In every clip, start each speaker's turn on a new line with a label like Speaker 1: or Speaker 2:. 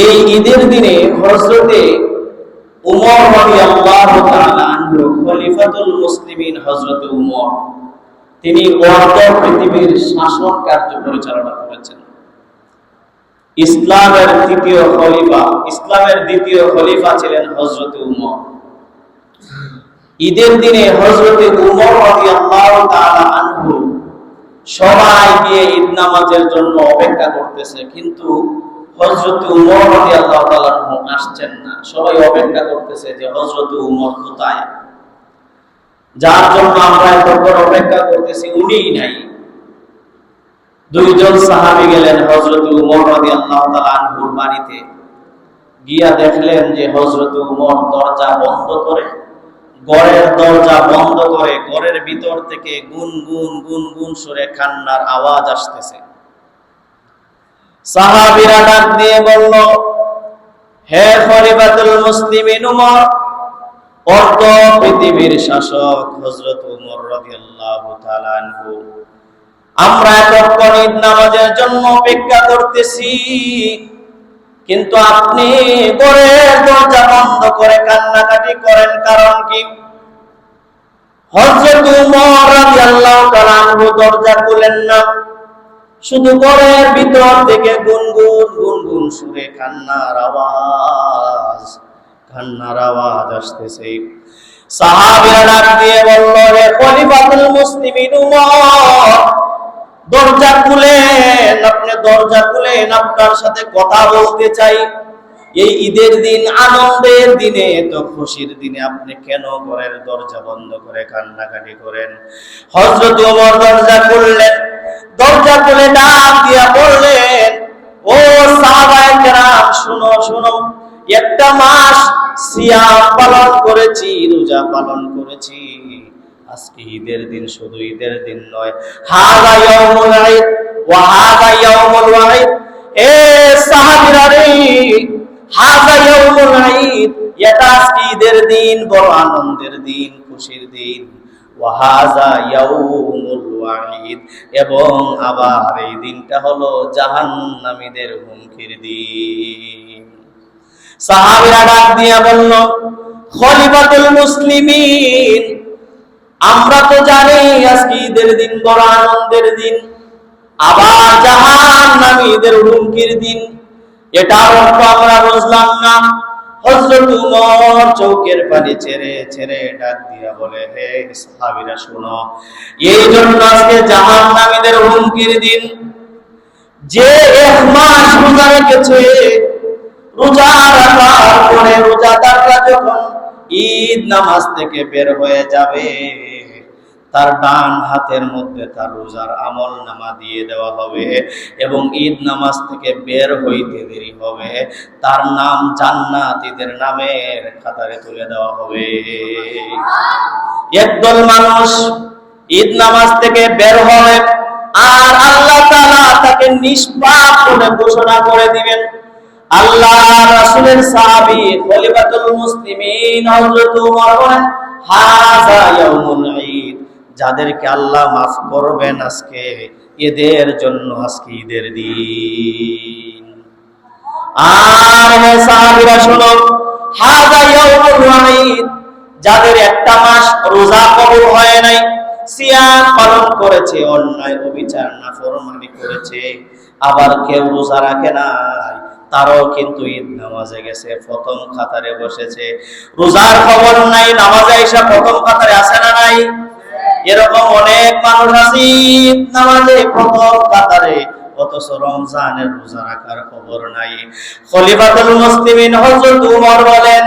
Speaker 1: এই ঈদের দিনে হযরতে উমর রাদিয়াল্লাহু তাআলা আনহু খলিফাতুল মুসলিমিন হযরতে উমর তিনি অর্ধ পৃথিবীর শাসন কার্য পরিচালনা করেছেন। ইসলামের দ্বিতীয় খলিফা ছিলেন হযরতে উমর। ঈদের দিনে হযরতে উমর রাদিয়াল্লাহু তাআলা আনহু সবাই গিয়ে ঈদ নামাজের জন্য অপেক্ষা করতেছে, কিন্তু হযরত উমর রাদিয়াল্লাহু তাআলা আসছেন না। সবাই অপেক্ষা করতেছে যে হযরত উমর কোথায়, যার জন্য আমরা এতক্ষণ অপেক্ষা করতেছি উনিই নাই। দুইজন সাহাবী গেলেন হযরত উমর রাদিয়াল্লাহু তাআলা আনহুর বাড়িতে, গিয়া দেখলেন যে হযরত উমর দরজা বন্ধ করে, ঘরের দরজা বন্ধ করে ঘরের ভিতর থেকে গুনগুন গুনগুন সুরে কান্নার আওয়াজ আসতেছে। সাহাবীরা ডাক দিয়ে বলল, হে খলিফাতুল মুসলিমিন উমর, অর্ধ পৃথিবীর শাসক হযরত উমর রাদিয়াল্লাহু তাআলা আনহু, আমরা এতক্ষণ ঈদ নামাজের জন্য অপেক্ষা করতেছি, কিন্তু আপনি ঘরের দরজা বন্ধ করে কান্নাকাটি করেন, কারণ কি? হযরত উমর রাদিয়াল্লাহু তাআলা আনহু দরজা খুলেন না, শুধু ঘরের ভিতর থেকে গুনগুন গুনগুন সুরে কান্নার আওয়াজ আসতেছে। সাহাবীরা ডাক দিয়ে বলল, হে খলিফাতুল মুসলিমিন উমর, দরজা খুলেন, আপনি দরজা খুলেন, আপনার সাথে কথা বলতে চাই। এই ঈদের দিন, আনন্দের দিনে, তো খুশির দিনে আপনি কেন ঘরের দরজা বন্ধ করে কান্নাকাটি করেন? হযরত ওমর দরজা খুললেন, দরজা খুলে ডাক দিয়া বললেন, ও সাহাবায়ে কেরাম, শুনো শুনো, একটা মাস সিয়াম পালন করেছি, রোজা পালন করেছি, আজকে ঈদের দিন, শুধু ঈদের দিন নয়, হাযা ইয়াউমুল ঈদ ওয়া হাযা ইয়াউমুল ওয়াঈদ। এ সাহাবীরা রে, হাযা ইয়াউমুল ঈদ, এটা আজকে ঈদের দিন, বড় আনন্দের দিন, খুশির দিন। ওয়া হাযা ইয়াউমুল ওয়াঈদ, এবং আবার এই দিনটা হলো জাহান্নামীদের হুমকির দিন। সাহাবীরা ডাক দিয়া বলল, খলিফাতুল মুসলিমিন, আমরা তো জানি আজকে ঈদের দিন, বড় আনন্দের দিন, আবার জাহান্নামীদের হুমকির দিন, এটার অর্থ আমরা বুঝলাম না। হযরত উমর চোখের পানি ছেড়ে ছেড়ে ডাক দিয়া বলে, হে সাহাবীরা শোনো, এই জন্য আজকে জাহান্নামীদের হুমকির দিন। যে এক মাস রোজা রেখেছে, রোজা রাখার পরে রোজাদাররা যখন ঈদ নামাজ থেকে বের হয়ে যাবে, তার ডান হাতের মধ্যে তার রোজার আমল নামা দিয়ে দেওয়া হবে, এবং ঈদ নামাজ থেকে বের হইতে দেরি হবে, তার নাম জান্নাতীদের নামের খাতারে তুলে দেওয়া হবে। একদল মানুষ ঈদ নামাজ থেকে বের হবে, আর আল্লাহ তাআলা তাকে নিষ্পাপ বলে ঘোষণা করে দিবেন। আল্লাহ রাসূলের সাহাবী খলিফাতুল মুসলিমিন হযরত উমর বলেন, হাযা ইয়াউমুল ঈদ, যাদেরকে আল্লাহ মাফ করবেন আজকে, এদের জন্য আজকে ঈদের দিন। আর হে সাহাবীরা শোনো, হাযা ইয়াউমুল ওয়াঈদ, যাদের একটা মাস রোজা কবুল হয় নাই, সিয়াম পালন করেছে, অন্যায় অবিচার নাফরমানি করেছে, আবার কেউ রোজা রাখে নাই, তারও কিন্তু ঈদ নামাজে গেছে, প্রথম কাতারে বসেছে, রোজার খবর নাই, নামাজে এসে প্রথম কাতারে আছে না নাই? এরকম অনেক মানুষ আছে ঈদ নামাজে প্রথম কাতারে, অথচ রমজানের রোজা রাখার খবর নাই। খলিফাতুল মুসলিমিন হযরত উমর বলেন,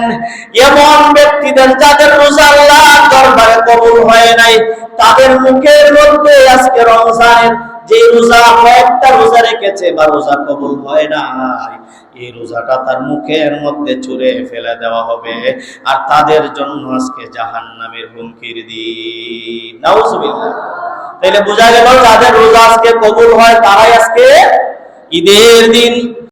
Speaker 1: এমন ব্যক্তিদের যাদের রোজা আল্লাহর দরবারে কবুল হয় নাই, তাদের মুখের মধ্যে আজকে রমজানের যে রোজা, কয়েকটা রোজা রেখেছে বা রোজা কবুল হয় নাই, এই রোজাটা তার মুখের মধ্যে ছুঁড়ে ফেলে দেওয়া হবে, আর তাদের জন্য আজকে জাহান্নামের হুমকির দিন। নাউজুবিল্লাহ। তাইলে বোঝা গেল যাদের রোজা আজকে কবুল হয়, তারাই আজকে ঈদের দিন।